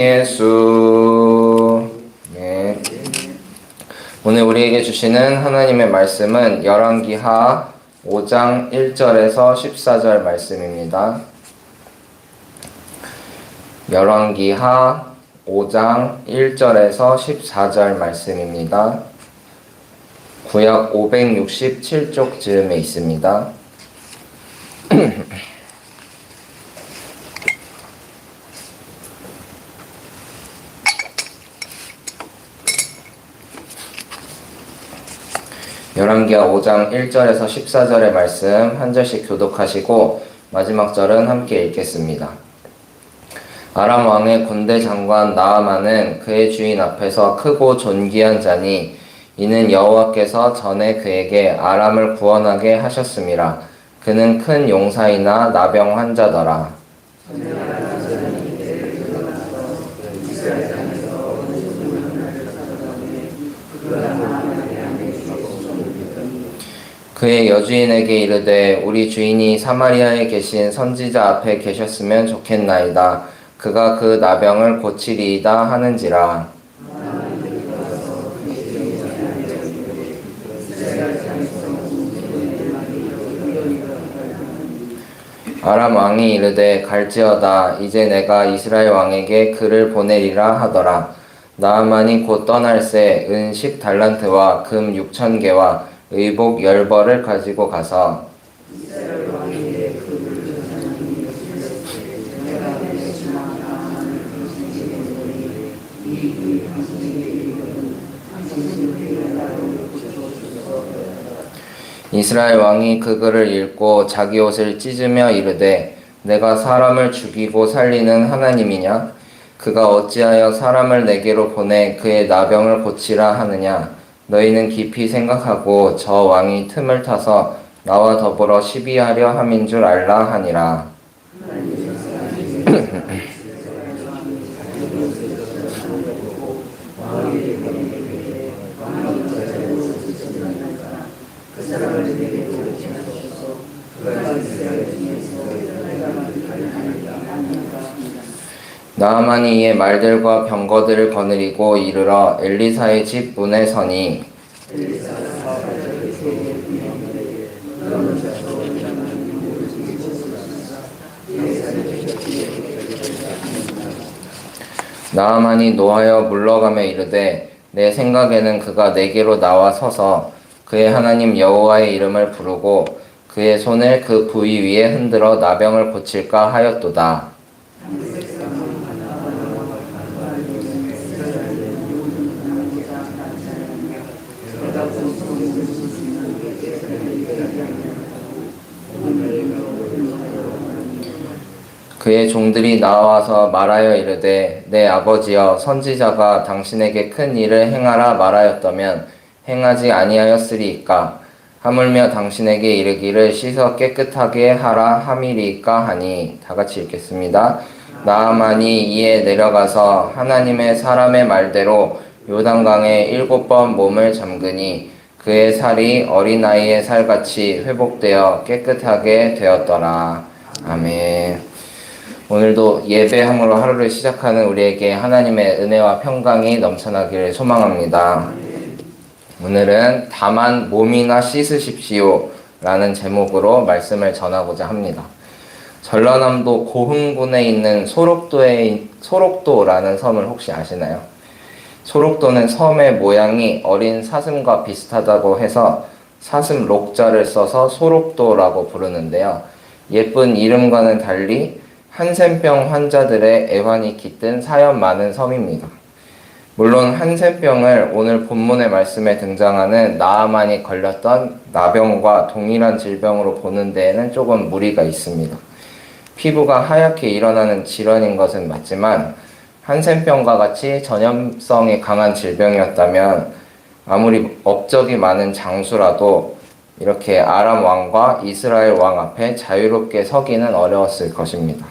예수. 네. 오늘 우리에게 주시는 하나님의 말씀은 열왕기하 5장 1절에서 14절 말씀입니다. 열왕기하 5장 1절에서 14절 말씀입니다. 구약 567쪽 즈음에 있습니다. 열왕기하 5장 1절에서 14절의 말씀 한 절씩 교독하시고 마지막 절은 함께 읽겠습니다. 아람 왕의 군대 장관 나아만은 그의 주인 앞에서 크고 존귀한 자니 이는 여호와께서 전에 그에게 아람을 구원하게 하셨음이라. 그는 큰 용사이나 나병 환자더라. 그의 여주인에게 이르되 우리 주인이 사마리아에 계신 선지자 앞에 계셨으면 좋겠나이다. 그가 그 나병을 고치리이다 하는지라. 아람 왕이 이르되 갈지어다. 이제 내가 이스라엘 왕에게 그를 보내리라 하더라. 나아만이 곧 떠날새 은 10달란트와 금 6,000개와 의복 10벌을 가지고 가서 이스라엘 왕이 그 글을 읽고 자기 옷을 찢으며 이르되 내가 사람을 죽이고 살리는 하나님이냐? 그가 어찌하여 사람을 내게로 보내 그의 나병을 고치라 하느냐? 너희는 깊이 생각하고 저 왕이 틈을 타서 나와 더불어 시비하려 함인 줄 알라 하니라. 나아만이 이에 말들과 병거들을 거느리고 이르러 엘리사의 집 문에 서니 나아만이 노하여 물러가며 이르되 내 생각에는 그가 내게로 나와 서서 그의 하나님 여호와의 이름을 부르고 그의 손을 그 부위 위에 흔들어 나병을 고칠까 하였도다. 그의 종들이 나와서 말하여 이르되 내 아버지여 선지자가 당신에게 큰 일을 행하라 말하였다면 행하지 아니하였으리이까. 하물며 당신에게 이르기를 씻어 깨끗하게 하라 함이리이까 하니. 다같이 읽겠습니다. 나아만이 이에 내려가서 하나님의 사람의 말대로 요단강에 7번 몸을 잠그니 그의 살이 어린아이의 살같이 회복되어 깨끗하게 되었더라. 아멘. 오늘도 예배함으로 하루를 시작하는 우리에게 하나님의 은혜와 평강이 넘쳐나기를 소망합니다. 오늘은 다만 몸이나 씻으십시오 라는 제목으로 말씀을 전하고자 합니다. 전라남도 고흥군에 있는 소록도라는 섬을 혹시 아시나요? 소록도는 섬의 모양이 어린 사슴과 비슷하다고 해서 사슴 록자를 써서 소록도라고 부르는데요. 예쁜 이름과는 달리 한센병 환자들의 애환이 깃든 사연 많은 섬입니다. 물론 한센병을 오늘 본문의 말씀에 등장하는 나아만이 걸렸던 나병과 동일한 질병으로 보는 데에는 조금 무리가 있습니다. 피부가 하얗게 일어나는 질환인 것은 맞지만 한센병과 같이 전염성이 강한 질병이었다면 아무리 업적이 많은 장수라도 이렇게 아람 왕과 이스라엘 왕 앞에 자유롭게 서기는 어려웠을 것입니다.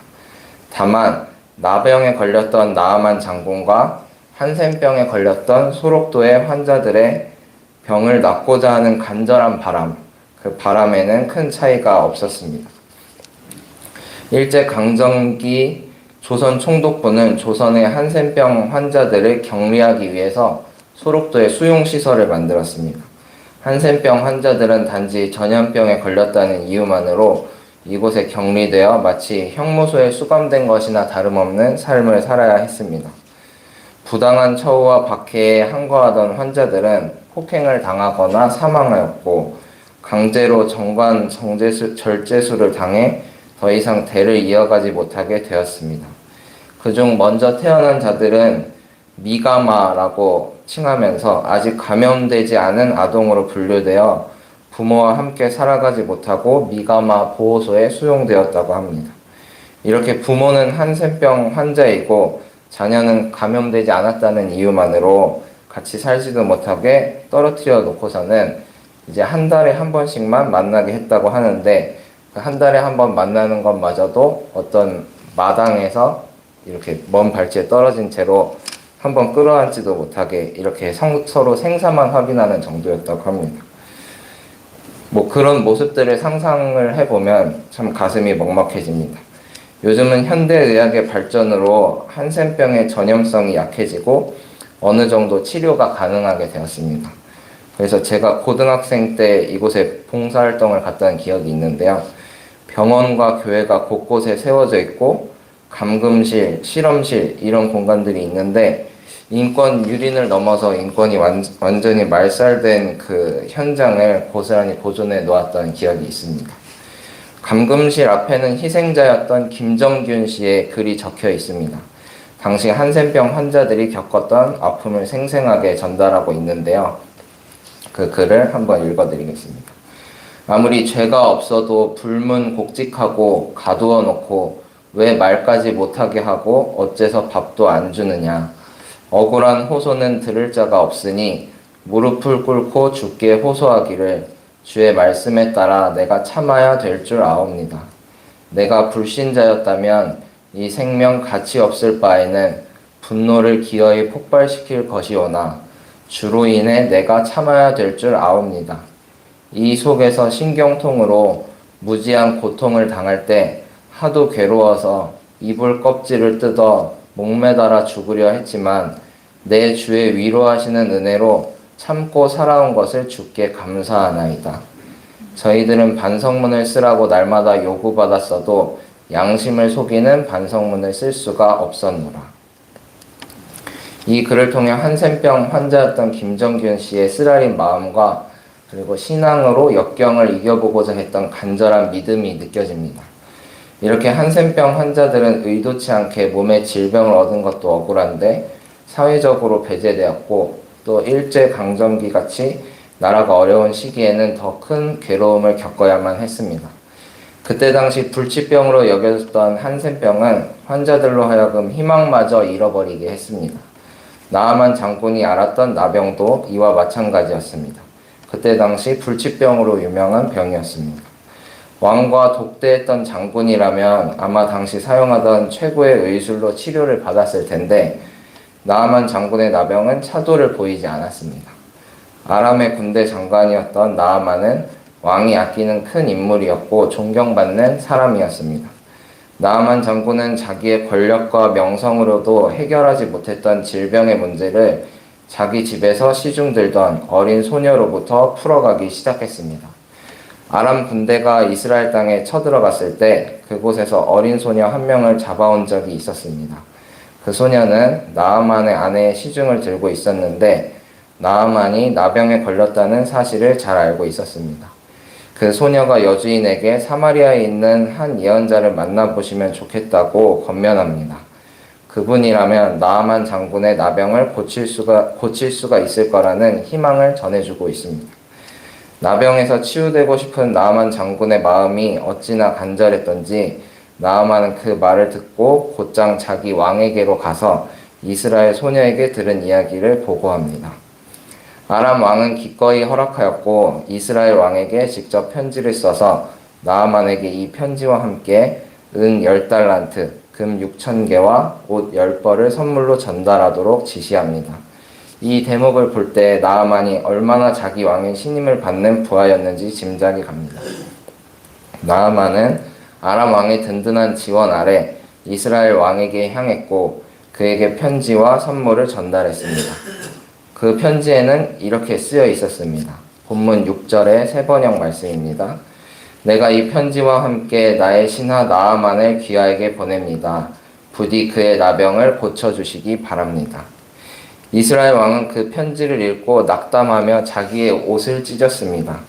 다만 나병에 걸렸던 나아만 장군과 한센병에 걸렸던 소록도의 환자들의 병을 낫고자 하는 간절한 바람, 그 바람에는 큰 차이가 없었습니다. 일제강점기 조선 총독부는 조선의 한센병 환자들을 격리하기 위해서 소록도에 수용시설을 만들었습니다. 한센병 환자들은 단지 전염병에 걸렸다는 이유만으로 이곳에 격리되어 마치 형무소에 수감된 것이나 다름없는 삶을 살아야 했습니다. 부당한 처우와 박해에 항거하던 환자들은 폭행을 당하거나 사망하였고 강제로 정관 절제수를 당해 더 이상 대를 이어가지 못하게 되었습니다. 그중 먼저 태어난 자들은 미가마라고 칭하면서 아직 감염되지 않은 아동으로 분류되어 부모와 함께 살아가지 못하고 미가마 보호소에 수용되었다고 합니다. 이렇게 부모는 한센병 환자이고 자녀는 감염되지 않았다는 이유만으로 같이 살지도 못하게 떨어뜨려 놓고서는 이제 한 달에 한 번씩만 만나게 했다고 하는데 한 달에 한 번 만나는 것마저도 어떤 마당에서 이렇게 먼 발치에 떨어진 채로 한 번 끌어안지도 못하게 이렇게 서로 생사만 확인하는 정도였다고 합니다. 그런 모습들을 상상을 해보면 참 가슴이 먹먹해집니다. 요즘은 현대의학의 발전으로 한센병의 전염성이 약해지고 어느 정도 치료가 가능하게 되었습니다. 그래서 제가 고등학생 때 이곳에 봉사활동을 갔다는 기억이 있는데요. 병원과 교회가 곳곳에 세워져 있고 감금실, 실험실 이런 공간들이 있는데 인권 유린을 넘어서 인권이 완전히 말살된 그 현장을 고스란히 보존해 놓았던 기억이 있습니다. 감금실 앞에는 희생자였던 김정균 씨의 글이 적혀 있습니다. 당시 한센병 환자들이 겪었던 아픔을 생생하게 전달하고 있는데요. 그 글을 한번 읽어드리겠습니다. 아무리 죄가 없어도 불문곡직하고 가두어 놓고 왜 말까지 못하게 하고 어째서 밥도 안 주느냐. 억울한 호소는 들을 자가 없으니 무릎을 꿇고 주께 호소하기를 주의 말씀에 따라 내가 참아야 될 줄 아옵니다. 내가 불신자였다면 이 생명 가치 없을 바에는 분노를 기어이 폭발시킬 것이오나 주로 인해 내가 참아야 될 줄 아옵니다. 이 속에서 신경통으로 무지한 고통을 당할 때 하도 괴로워서 이불 껍질을 뜯어 목매달아 죽으려 했지만 내 주의 위로하시는 은혜로 참고 살아온 것을 주께 감사하나이다. 저희들은 반성문을 쓰라고 날마다 요구받았어도 양심을 속이는 반성문을 쓸 수가 없었노라. 이 글을 통해 한센병 환자였던 김정균 씨의 쓰라린 마음과 그리고 신앙으로 역경을 이겨보고자 했던 간절한 믿음이 느껴집니다. 이렇게 한센병 환자들은 의도치 않게 몸에 질병을 얻은 것도 억울한데 사회적으로 배제되었고 또 일제강점기 같이 나라가 어려운 시기에는 더 큰 괴로움을 겪어야만 했습니다. 그때 당시 불치병으로 여겨졌던 한센병은 환자들로 하여금 희망마저 잃어버리게 했습니다. 나아만 장군이 앓았던 나병도 이와 마찬가지였습니다. 그때 당시 불치병으로 유명한 병이었습니다. 왕과 독대했던 장군이라면 아마 당시 사용하던 최고의 의술로 치료를 받았을 텐데 나아만 장군의 나병은 차도를 보이지 않았습니다. 아람의 군대 장관이었던 나아만은 왕이 아끼는 큰 인물이었고 존경받는 사람이었습니다. 나아만 장군은 자기의 권력과 명성으로도 해결하지 못했던 질병의 문제를 자기 집에서 시중들던 어린 소녀로부터 풀어가기 시작했습니다. 아람 군대가 이스라엘 땅에 쳐들어갔을 때 그곳에서 어린 소녀 한 명을 잡아온 적이 있었습니다. 그 소녀는 나아만의 아내의 시중을 들고 있었는데 나아만이 나병에 걸렸다는 사실을 잘 알고 있었습니다. 그 소녀가 여주인에게 사마리아에 있는 한 예언자를 만나보시면 좋겠다고 권면합니다. 그분이라면 나아만 장군의 나병을 고칠 수가 있을 거라는 희망을 전해주고 있습니다. 나병에서 치유되고 싶은 나아만 장군의 마음이 어찌나 간절했던지 나아만은 그 말을 듣고 곧장 자기 왕에게로 가서 이스라엘 소녀에게 들은 이야기를 보고합니다. 아람 왕은 기꺼이 허락하였고 이스라엘 왕에게 직접 편지를 써서 나아만에게 이 편지와 함께 은 10달란트, 금 6,000개와 옷 10벌을 선물로 전달하도록 지시합니다. 이 대목을 볼 때 나아만이 얼마나 자기 왕의 신임을 받는 부하였는지 짐작이 갑니다. 나아만은 아람 왕의 든든한 지원 아래 이스라엘 왕에게 향했고 그에게 편지와 선물을 전달했습니다. 그 편지에는 이렇게 쓰여 있었습니다. 본문 6절의 세 번역 말씀입니다. 내가 이 편지와 함께 나의 신하 나아만을 귀하에게 보냅니다. 부디 그의 나병을 고쳐주시기 바랍니다. 이스라엘 왕은 그 편지를 읽고 낙담하며 자기의 옷을 찢었습니다.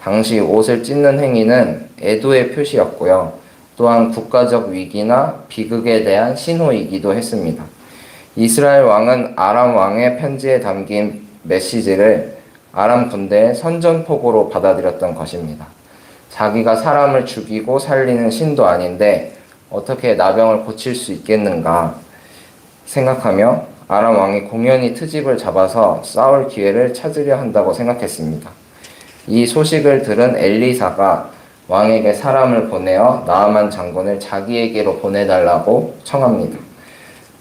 당시 옷을 찢는 행위는 애도의 표시였고요. 또한 국가적 위기나 비극에 대한 신호이기도 했습니다. 이스라엘 왕은 아람 왕의 편지에 담긴 메시지를 아람 군대의 선전포고로 받아들였던 것입니다. 자기가 사람을 죽이고 살리는 신도 아닌데 어떻게 나병을 고칠 수 있겠는가 생각하며 아람 왕이 공연히 트집을 잡아서 싸울 기회를 찾으려 한다고 생각했습니다. 이 소식을 들은 엘리사가 왕에게 사람을 보내어 나아만 장군을 자기에게로 보내달라고 청합니다.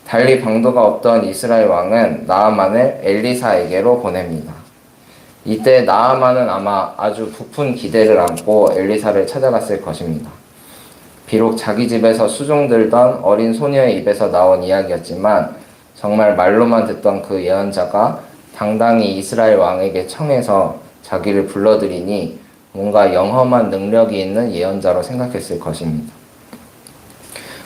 달리 방도가 없던 이스라엘 왕은 나아만을 엘리사에게로 보냅니다. 이때 나아만은 아마 아주 부푼 기대를 안고 엘리사를 찾아갔을 것입니다. 비록 자기 집에서 수종들던 어린 소녀의 입에서 나온 이야기였지만 정말 말로만 듣던 그 예언자가 당당히 이스라엘 왕에게 청해서 자기를 불러들이니 뭔가 영험한 능력이 있는 예언자로 생각했을 것입니다.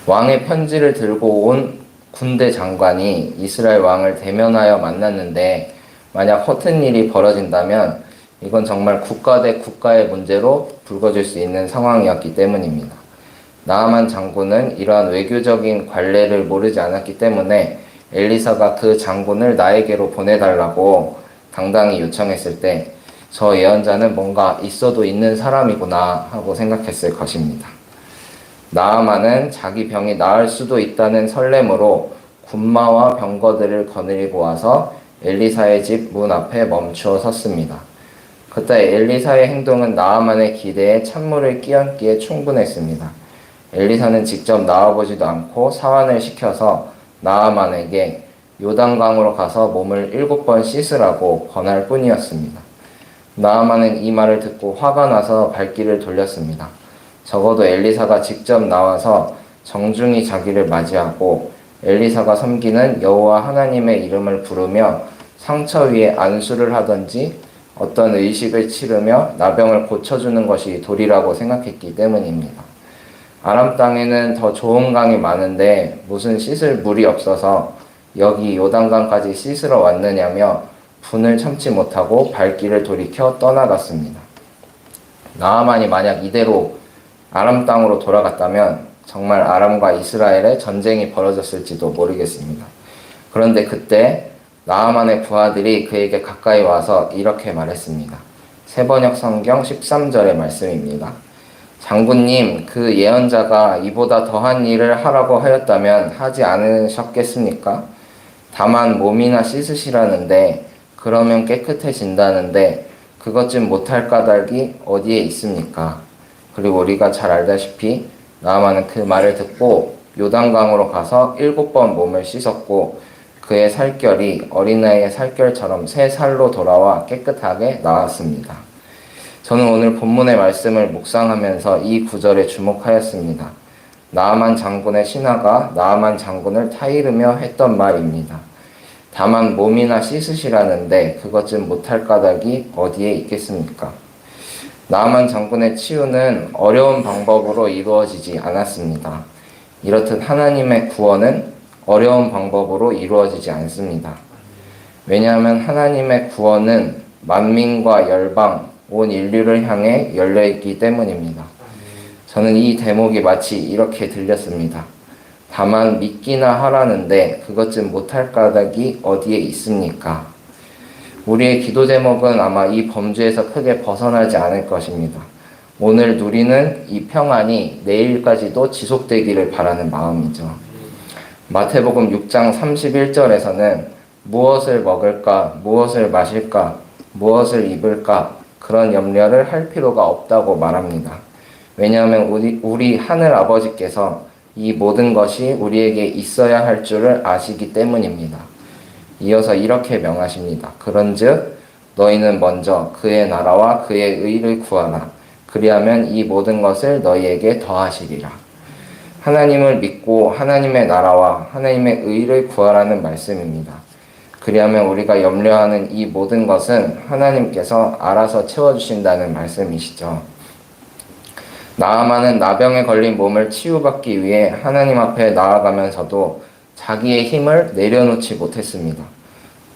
왕의 편지를 들고 온 군대 장관이 이스라엘 왕을 대면하여 만났는데 만약 허튼 일이 벌어진다면 이건 정말 국가 대 국가의 문제로 불거질 수 있는 상황이었기 때문입니다. 나아만 장군은 이러한 외교적인 관례를 모르지 않았기 때문에 엘리사가 그 장군을 나에게로 보내달라고 당당히 요청했을 때 저 예언자는 뭔가 있어도 있는 사람이구나 하고 생각했을 것입니다. 나아만은 자기 병이 나을 수도 있다는 설렘으로 군마와 병거들을 거느리고 와서 엘리사의 집 문 앞에 멈추어 섰습니다. 그때 엘리사의 행동은 나아만의 기대에 찬물을 끼얹기에 충분했습니다. 엘리사는 직접 나와보지도 않고 사환을 시켜서 나아만에게 요단강으로 가서 몸을 7번 씻으라고 권할 뿐이었습니다. 나아만은 이 말을 듣고 화가 나서 발길을 돌렸습니다. 적어도 엘리사가 직접 나와서 정중히 자기를 맞이하고 엘리사가 섬기는 여호와 하나님의 이름을 부르며 상처 위에 안수를 하든지 어떤 의식을 치르며 나병을 고쳐주는 것이 도리라고 생각했기 때문입니다. 아람 땅에는 더 좋은 강이 많은데 무슨 씻을 물이 없어서 여기 요단강까지 씻으러 왔느냐며 분을 참지 못하고 발길을 돌이켜 떠나갔습니다. 나아만이 만약 이대로 아람 땅으로 돌아갔다면 정말 아람과 이스라엘의 전쟁이 벌어졌을지도 모르겠습니다. 그런데 그때 나아만의 부하들이 그에게 가까이 와서 이렇게 말했습니다. 세번역 성경 13절의 말씀입니다. 장군님, 그 예언자가 이보다 더한 일을 하라고 하였다면 하지 않으셨겠습니까? 다만 몸이나 씻으시라는데 그러면 깨끗해진다는데 그것 좀 못할 까닭이 어디에 있습니까? 그리고 우리가 잘 알다시피 나아만은 그 말을 듣고 요단강으로 가서 7번 몸을 씻었고 그의 살결이 어린아이의 살결처럼 새 살로 돌아와 깨끗하게 나았습니다. 저는 오늘 본문의 말씀을 묵상하면서 이 구절에 주목하였습니다. 나아만 장군의 신하가 나아만 장군을 타이르며 했던 말입니다. 다만 몸이나 씻으시라는데 그것 좀 못할 까닭이 어디에 있겠습니까? 나아만 장군의 치유는 어려운 방법으로 이루어지지 않았습니다. 이렇듯 하나님의 구원은 어려운 방법으로 이루어지지 않습니다. 왜냐하면 하나님의 구원은 만민과 열방, 온 인류를 향해 열려있기 때문입니다. 저는 이 대목이 마치 이렇게 들렸습니다. 다만 믿기나 하라는데 그것 좀 못할 까닭이 어디에 있습니까? 우리의 기도 제목은 아마 이 범주에서 크게 벗어나지 않을 것입니다. 오늘 누리는 이 평안이 내일까지도 지속되기를 바라는 마음이죠. 마태복음 6장 31절에서는 무엇을 먹을까, 무엇을 마실까, 무엇을 입을까 그런 염려를 할 필요가 없다고 말합니다. 왜냐하면 우리 하늘 아버지께서 이 모든 것이 우리에게 있어야 할 줄을 아시기 때문입니다. 이어서 이렇게 명하십니다. 그런즉 너희는 먼저 그의 나라와 그의 의를 구하라. 그리하면 이 모든 것을 너희에게 더하시리라. 하나님을 믿고 믿고 하나님의 나라와 하나님의 의를 구하라는 말씀입니다. 그리하면 우리가 염려하는 이 모든 것은 하나님께서 알아서 채워주신다는 말씀이시죠. 나아만은 나병에 걸린 몸을 치유받기 위해 하나님 앞에 나아가면서도 자기의 힘을 내려놓지 못했습니다.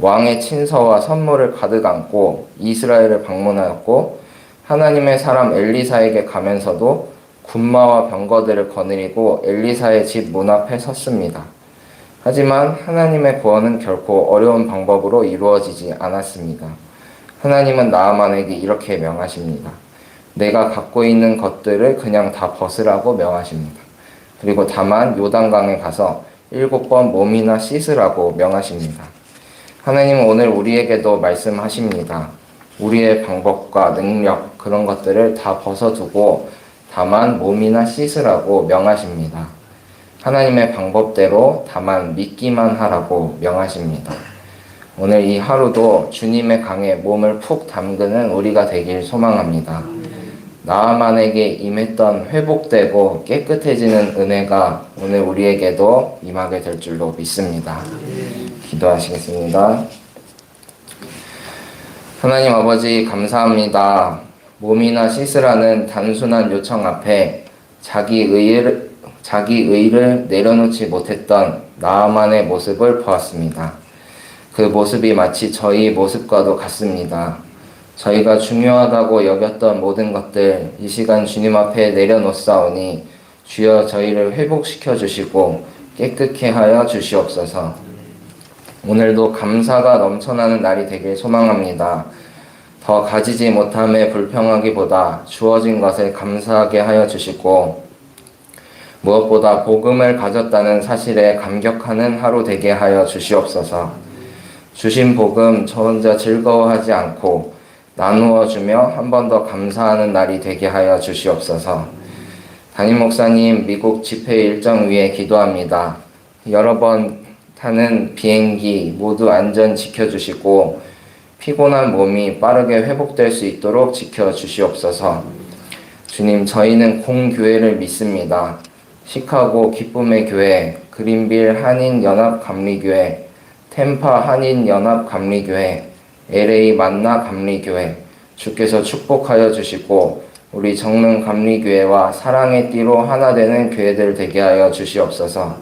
왕의 친서와 선물을 가득 안고 이스라엘을 방문하였고 하나님의 사람 엘리사에게 가면서도 군마와 병거들을 거느리고 엘리사의 집 문 앞에 섰습니다. 하지만 하나님의 구원은 결코 어려운 방법으로 이루어지지 않았습니다. 하나님은 나아만에게 이렇게 명하십니다. 내가 갖고 있는 것들을 그냥 다 벗으라고 명하십니다. 그리고 다만 요단강에 가서 7번 몸이나 씻으라고 명하십니다. 하나님은 오늘 우리에게도 말씀하십니다. 우리의 방법과 능력 그런 것들을 다 벗어두고 다만 몸이나 씻으라고 명하십니다. 하나님의 방법대로 다만 믿기만 하라고 명하십니다. 오늘 이 하루도 주님의 강에 몸을 푹 담그는 우리가 되길 소망합니다. 나아만에게 임했던 회복되고 깨끗해지는 은혜가 오늘 우리에게도 임하게 될 줄로 믿습니다. 기도하시겠습니다. 하나님 아버지 감사합니다. 몸이나 씻으라는 단순한 요청 앞에 자기 의를 내려놓지 못했던 나아만의 모습을 보았습니다. 그 모습이 마치 저희 모습과도 같습니다. 저희가 중요하다고 여겼던 모든 것들 이 시간 주님 앞에 내려놓사오니 주여 저희를 회복시켜 주시고 깨끗게 하여 주시옵소서. 오늘도 감사가 넘쳐나는 날이 되길 소망합니다. 더 가지지 못함에 불평하기보다 주어진 것을 감사하게 하여 주시고 무엇보다 복음을 가졌다는 사실에 감격하는 하루 되게 하여 주시옵소서. 주신 복음 저 혼자 즐거워하지 않고 나누어 주며 한 번 더 감사하는 날이 되게 하여 주시옵소서. 담임 목사님 미국 집회 일정 위에 기도합니다. 여러 번 타는 비행기 모두 안전 지켜주시고 피곤한 몸이 빠르게 회복될 수 있도록 지켜주시옵소서. 주님, 저희는 공교회를 믿습니다. 시카고 기쁨의 교회, 그린빌 한인연합감리교회, 템파 한인연합감리교회, LA 만나 감리교회, 주께서 축복하여 주시고 우리 정릉 감리교회와 사랑의 띠로 하나 되는 교회들 되게 하여 주시옵소서.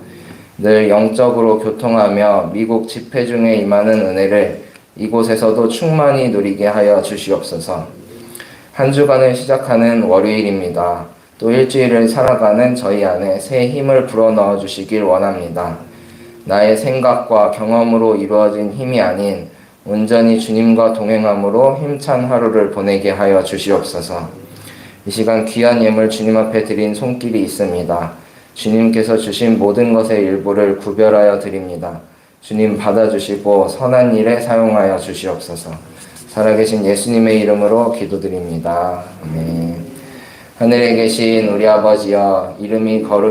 늘 영적으로 교통하며 미국 집회 중에 임하는 은혜를 이곳에서도 충만히 누리게 하여 주시옵소서. 한 주간을 시작하는 월요일입니다. 또 일주일을 살아가는 저희 안에 새 힘을 불어넣어 주시길 원합니다. 나의 생각과 경험으로 이루어진 힘이 아닌 온전히 주님과 동행함으로 힘찬 하루를 보내게 하여 주시옵소서. 이 시간 귀한 예물 주님 앞에 드린 손길이 있습니다. 주님께서 주신 모든 것의 일부를 구별하여 드립니다. 주님 받아주시고 선한 일에 사용하여 주시옵소서. 살아계신 예수님의 이름으로 기도드립니다. 아멘. 하늘에 계신 우리 아버지여, 이름이 거룩